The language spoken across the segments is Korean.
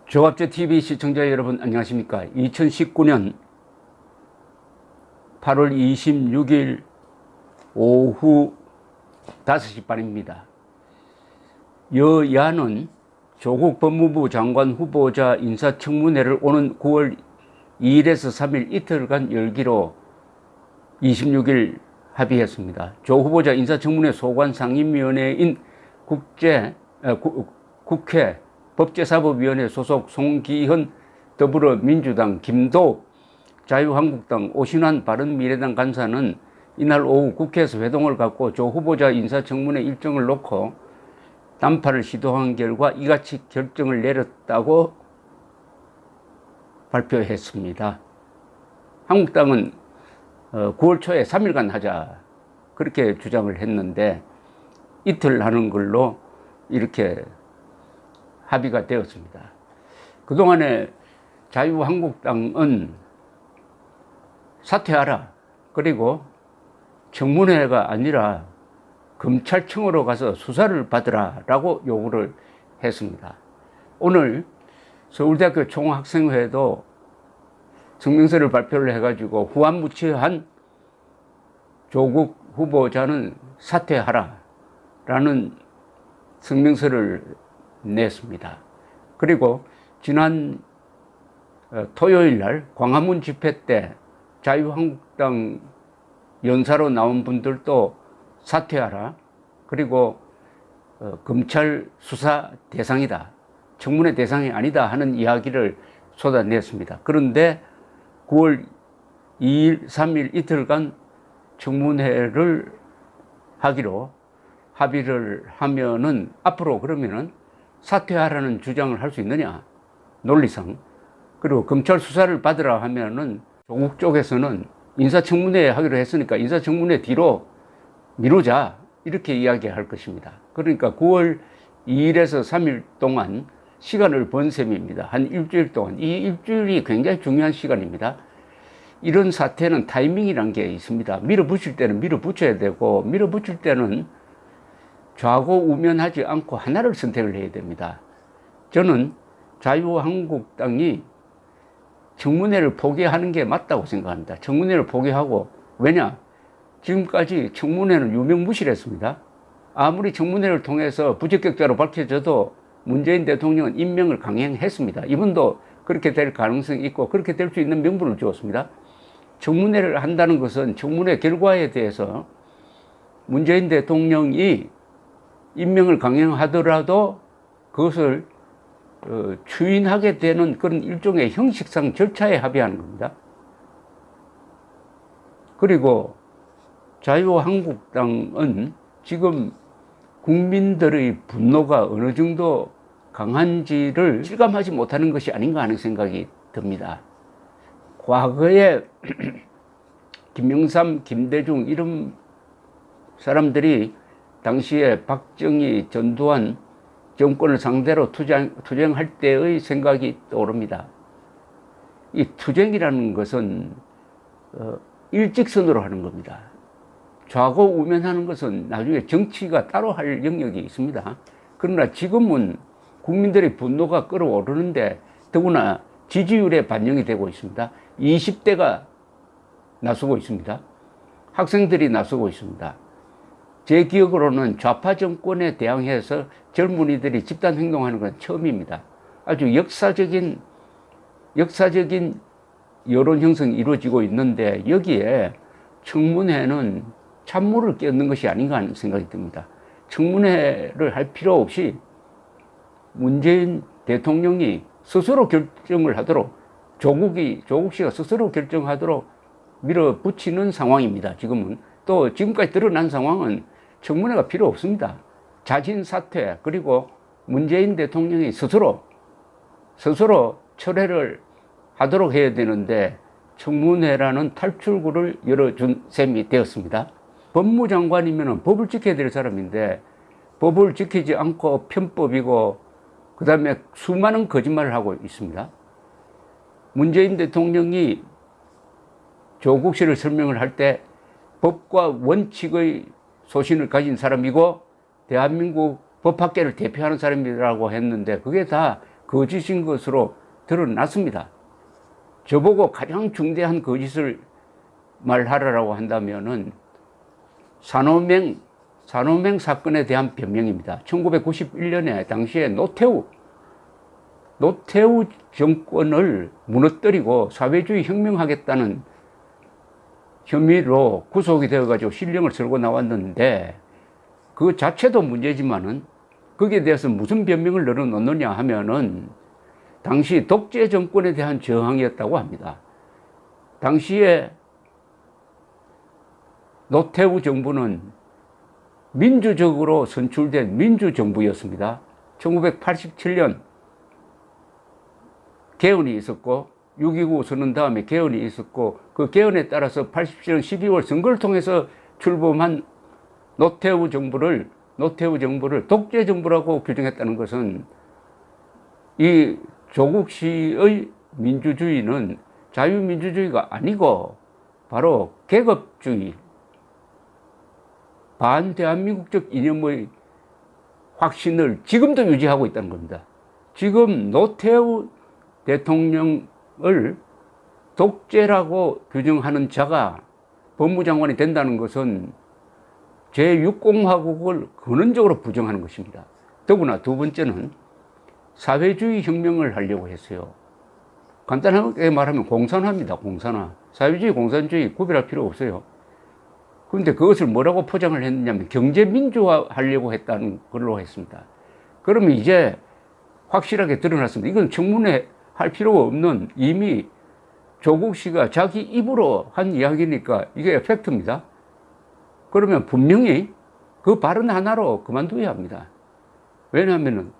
조갑제TV 시청자 여러분 안녕하십니까. 2019년 8월 26일 오후 5시 반입니다. 여야는 조국 법무부 장관 후보자 인사청문회를 오는 9월 2일에서 3일 이틀간 열기로 26일 합의했습니다. 조 후보자 인사청문회 소관 상임위원회인 국회 법제사법위원회 소속 송기현 더불어민주당, 김도 자유한국당, 오신환 바른미래당 간사는 이날 오후 국회에서 회동을 갖고 조 후보자 인사청문회 일정을 놓고 담파를 시도한 결과 이같이 결정을 내렸다고 발표했습니다. 한국당은 9월 초에 3일간 하자 그렇게 주장을 했는데 이틀 하는 걸로 이렇게 합의가 되었습니다. 그동안에 자유한국당은 사퇴하라, 그리고 청문회가 아니라 검찰청으로 가서 수사를 받으라 라고 요구를 했습니다. 오늘 서울대학교 총학생회도 성명서를 발표를 해가지고 후안무치한 조국 후보자는 사퇴하라 라는 성명서를 냈습니다. 그리고 지난 토요일 날 광화문 집회 때 자유한국당 연사로 나온 분들도 사퇴하라, 그리고 검찰 수사 대상이다, 청문회 대상이 아니다 하는 이야기를 쏟아냈습니다. 그런데 9월 2일, 3일 이틀간 청문회를 하기로 합의를 하면은 앞으로 그러면은 사퇴하라는 주장을 할 수 있느냐, 논리상. 그리고 검찰 수사를 받으라 하면은 조국 쪽에서는 인사청문회 하기로 했으니까 인사청문회 뒤로 미루자 이렇게 이야기할 것입니다. 그러니까 9월 2일에서 3일 동안 시간을 번 셈입니다. 한 일주일 동안. 이 일주일이 굉장히 중요한 시간입니다. 이런 사태는 타이밍이란 게 있습니다. 밀어붙일 때는 밀어붙여야 되고, 밀어붙일 때는 좌고우면하지 않고 하나를 선택을 해야 됩니다. 저는 자유한국당이 청문회를 포기하는 게 맞다고 생각합니다. 청문회를 포기하고, 왜냐? 지금까지 청문회는 유명무실했습니다. 아무리 청문회를 통해서 부적격자로 밝혀져도 문재인 대통령은 임명을 강행했습니다. 이분도 그렇게 될 가능성이 있고 그렇게 될 수 있는 명분을 주었습니다. 청문회를 한다는 것은 청문회 결과에 대해서 문재인 대통령이 임명을 강행하더라도 그것을 추인하게 되는 그런 일종의 형식상 절차에 합의하는 겁니다. 그리고 자유한국당은 지금 국민들의 분노가 어느 정도 강한지를 실감하지 못하는 것이 아닌가 하는 생각이 듭니다. 과거에 김영삼, 김대중 이런 사람들이 당시에 박정희, 전두환 정권을 상대로 투쟁할 때의 생각이 떠오릅니다. 이 투쟁이라는 것은 일직선으로 하는 겁니다. 좌고우면하는 것은 나중에 정치가 따로 할 영역이 있습니다. 그러나 지금은 국민들의 분노가 끌어오르는데 더구나 지지율에 반영이 되고 있습니다. 20대가 나서고 있습니다. 학생들이 나서고 있습니다. 제 기억으로는 좌파 정권에 대항해서 젊은이들이 집단 행동하는 건 처음입니다. 아주 역사적인 여론 형성이 이루어지고 있는데 여기에 청문회는 찬물을 끼얹는 것이 아닌가 하는 생각이 듭니다. 청문회를 할 필요 없이 문재인 대통령이 스스로 결정을 하도록, 조국 씨가 스스로 결정하도록 밀어붙이는 상황입니다. 지금은. 또 지금까지 드러난 상황은 청문회가 필요 없습니다. 자진 사퇴, 그리고 문재인 대통령이 스스로 철회를 하도록 해야 되는데 청문회라는 탈출구를 열어준 셈이 되었습니다. 법무장관이면 법을 지켜야 될 사람인데 법을 지키지 않고 편법이고 그 다음에 수많은 거짓말을 하고 있습니다. 문재인 대통령이 조국 씨를 설명을 할 때 법과 원칙의 소신을 가진 사람이고 대한민국 법학계를 대표하는 사람이라고 했는데 그게 다 거짓인 것으로 드러났습니다. 저보고 가장 중대한 거짓을 말하라고 한다면은 산호맹 사건에 대한 변명입니다. 1991년에 당시에 노태우 정권을 무너뜨리고 사회주의 혁명하겠다는 혐의로 구속이 되어가지고 실형을 쓸고 나왔는데 그 자체도 문제지만은 거기에 대해서 무슨 변명을 늘어놓느냐 하면은 당시 독재 정권에 대한 저항이었다고 합니다. 당시에 노태우 정부는 민주적으로 선출된 민주정부였습니다. 1987년 개헌이 있었고 6.29 선언 다음에 개헌이 있었고 그 개헌에 따라서 87년 12월 선거를 통해서 출범한 노태우 정부를 독재 정부라고 규정했다는 것은 이 조국 씨의 민주주의는 자유민주주의가 아니고 바로 계급주의, 반대한민국적 이념의 확신을 지금도 유지하고 있다는 겁니다. 지금 노태우 대통령을 독재라고 규정하는 자가 법무장관이 된다는 것은 제6공화국을 근원적으로 부정하는 것입니다. 더구나 두 번째는 사회주의 혁명을 하려고 했어요. 간단하게 말하면 공산화입니다. 공산화. 사회주의, 공산주의 구별할 필요 없어요. 그런데 그것을 뭐라고 포장을 했느냐면 경제민주화 하려고 했다는 걸로 했습니다. 그러면 이제 확실하게 드러났습니다. 이건 청문회 할 필요가 없는 이미 조국 씨가 자기 입으로 한 이야기니까 이게 팩트입니다. 그러면 분명히 그 발언 하나로 그만둬야 합니다. 왜냐하면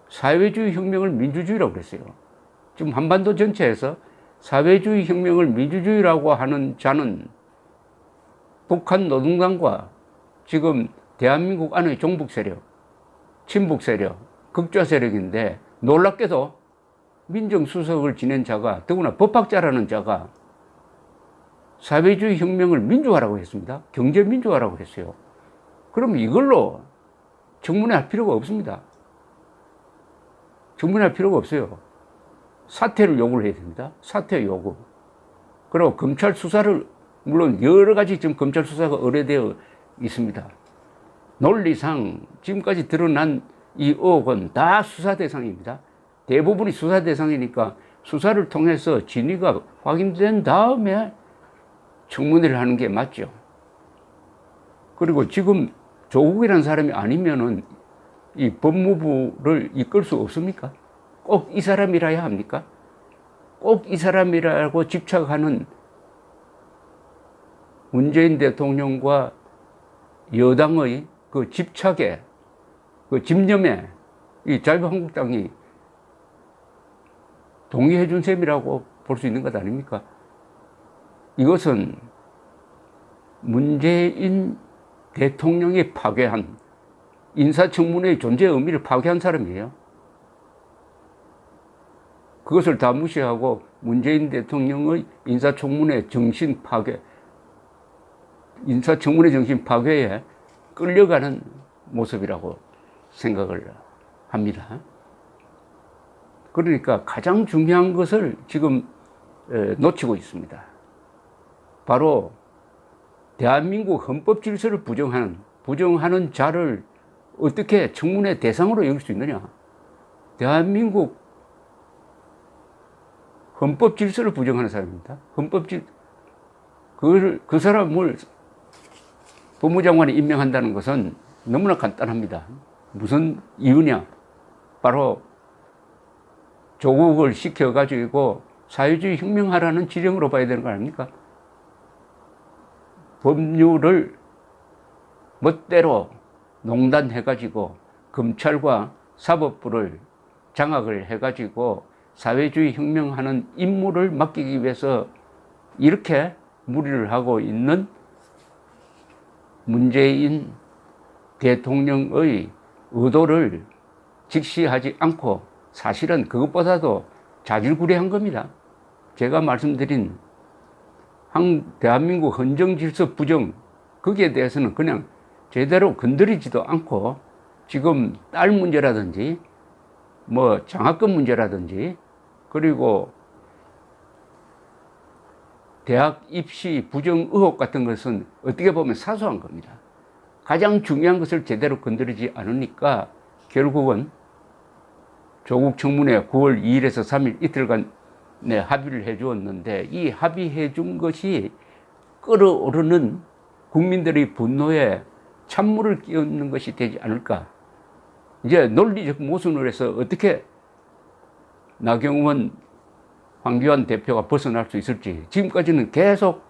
사회주의 혁명을 민주주의라고 그랬어요. 지금 한반도 전체에서 사회주의 혁명을 민주주의라고 하는 자는 북한 노동당과 지금 대한민국 안의 종북 세력, 친북 세력, 극좌 세력인데 놀랍게도 민정수석을 지낸 자가 더구나 법학자라는 자가 사회주의 혁명을 민주화라고 했습니다. 경제민주화라고 했어요. 그럼 이걸로 청문회 할 필요가 없습니다. 청문회 할 필요가 없어요. 사퇴를 요구를 해야 됩니다. 사퇴 요구. 그리고 검찰 수사를 물론 여러 가지 지금 검찰 수사가 의뢰되어 있습니다. 논리상 지금까지 드러난 이 의혹은 다 수사 대상입니다. 대부분이 수사 대상이니까 수사를 통해서 진위가 확인된 다음에 청문회를 하는 게 맞죠. 그리고 지금 조국이라는 사람이 아니면은 이 법무부를 이끌 수 없습니까? 꼭 이 사람이라야 합니까? 꼭 이 사람이라고 집착하는 문재인 대통령과 여당의 그 집착에, 그 집념에 이 자유한국당이 동의해 준 셈이라고 볼 수 있는 것 아닙니까? 이것은 문재인 대통령이 파괴한 인사청문회의 존재 의미를 파괴한 사람이에요. 그것을 다 무시하고 문재인 대통령의 인사청문회 정신 파괴에 끌려가는 모습이라고 생각을 합니다. 그러니까 가장 중요한 것을 지금 놓치고 있습니다. 바로 대한민국 헌법 질서를 부정하는 자를 어떻게 청문회 대상으로 여길 수 있느냐? 대한민국 헌법 질서를 부정하는 사람입니다. 그 사람을 법무장관이 임명한다는 것은 너무나 간단합니다. 무슨 이유냐? 바로 조국을 시켜가지고 사회주의 혁명하라는 지령으로 봐야 되는 거 아닙니까? 법률을 멋대로 농단해가지고 검찰과 사법부를 장악을 해가지고 사회주의 혁명하는 임무를 맡기기 위해서 이렇게 무리를 하고 있는 문재인 대통령의 의도를 직시하지 않고 사실은 그것보다도 자질구레한 겁니다. 제가 말씀드린 대한민국 헌정질서 부정, 거기에 대해서는 그냥 제대로 건드리지도 않고 지금 딸 문제라든지 뭐 장학금 문제라든지 그리고 대학 입시 부정 의혹 같은 것은 어떻게 보면 사소한 겁니다. 가장 중요한 것을 제대로 건드리지 않으니까 결국은 조국 청문회 9월 2일에서 3일 이틀간 합의를 해 주었는데, 이 합의해 준 것이 끓어오르는 국민들의 분노에 찬물을 끼얹는 것이 되지 않을까. 이제 논리적 모순을 해서 어떻게 나경원, 황교안 대표가 벗어날 수 있을지. 지금까지는 계속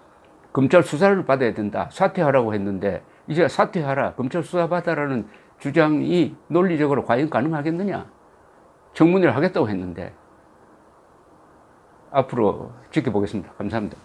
검찰 수사를 받아야 된다, 사퇴하라고 했는데, 이제 사퇴하라, 검찰 수사 받아라는 주장이 논리적으로 과연 가능하겠느냐. 청문회를 하겠다고 했는데. 앞으로 지켜보겠습니다. 감사합니다.